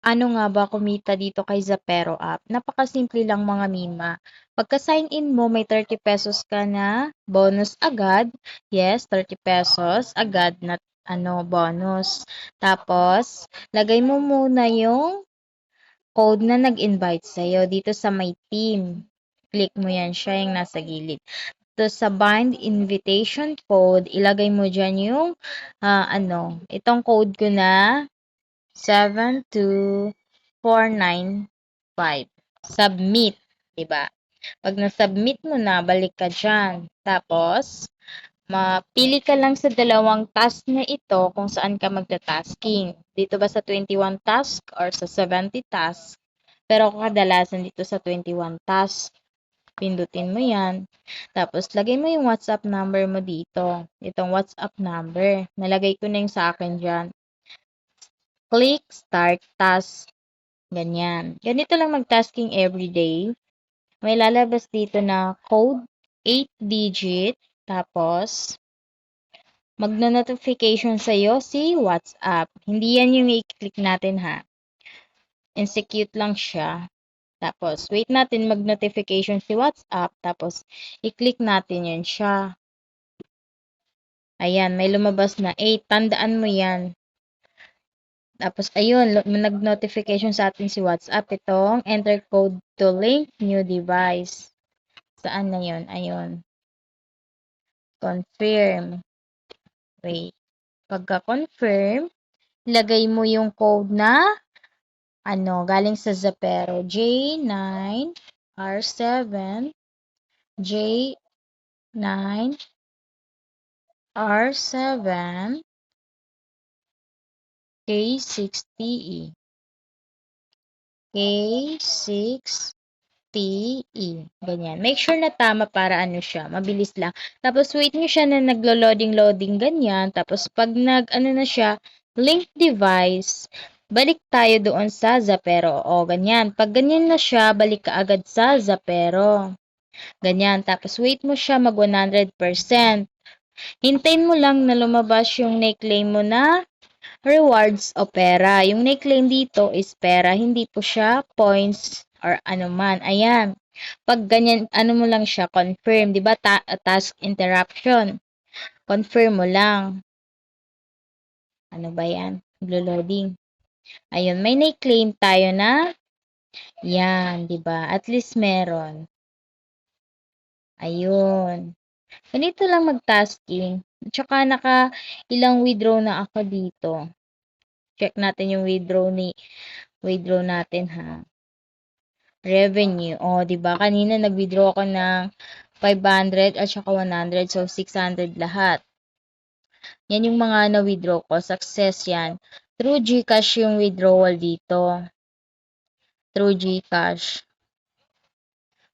Paano nga ba kumita dito kay Zapero app? Napakasimple lang mga Mima. Pagka-sign in mo, may 30 pesos ka na bonus agad. Yes, 30 pesos agad na bonus. Tapos, lagay mo muna yung code na nag-invite sa'yo dito sa my team. Click mo yan siya yung nasa gilid. Tapos sa bind invitation code, ilagay mo dyan yung itong code ko na 72495. Submit, 'di ba? Pag na-submit mo na, balik ka diyan. Tapos, mapili ka lang sa dalawang task na ito kung saan ka magta-tasking. Dito ba sa 21 task or sa 70 task? Pero kadalasan dito sa 21 task. Pindutin mo yan. Tapos, lagay mo yung WhatsApp number mo dito. Itong WhatsApp number. Nalagay ko na yung sa akin dyan. Click Start Task. Ganyan. Ganito lang mag-tasking everyday. May lalabas dito na code, 8-digit. Tapos, magno-notification sa'yo si WhatsApp. Hindi yan yung i-click natin ha. Execute lang siya. Tapos, wait natin mag-notification si WhatsApp. Tapos, i-click natin yan siya. Ayan, may lumabas na 8. Tandaan mo yan. Tapos, ayun, nag-notification sa atin si WhatsApp. Itong enter code to link new device. Saan na yun? Ayun. Confirm. Wait. Pagka-confirm, lagay mo yung code na galing sa Zapero. J9, R7, J9, R7, K60E. K6TE. Ganyan. Make sure na tama para siya, mabilis lang. Tapos wait nyo siya na naglo-loading ganyan. Tapos pag na siya, link device, balik tayo doon sa Zapero. O, ganyan. Pag ganyan na siya, balik ka agad sa Zapero. Ganyan. Tapos wait mo siya mag 100%. Hintayin mo lang na lumabas yung na-claim mo na rewards o pera. Yung na-claim dito is pera, hindi po siya points or anuman. Ayan. Pag ganyan, mo lang siya, confirm. Diba? Task interruption. Confirm mo lang. Ano ba yan? Loading. Ayun, may na-claim tayo na yan, diba? At least meron. Ayun. Ganito lang mag-tasking. Tsaka ilang withdraw na ako dito. Check natin yung withdraw natin ha. Revenue. O, di ba? Kanina nag-withdraw ako ng 500 at saka 100. So, 600 lahat. Yan yung mga na-withdraw ko. Success yan. Through GCash yung withdrawal dito. Through GCash.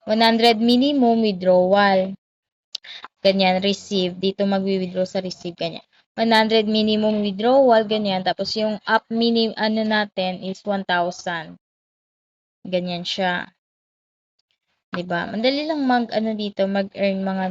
100 minimum withdrawal. Ganyan, receive. Dito mag-withdraw sa receive. Ganyan. 100 minimum withdrawal. Ganyan. Tapos yung up minimum natin is 1,000. Ganyan siya. 'Di ba? Madali lang dito mag-earn mga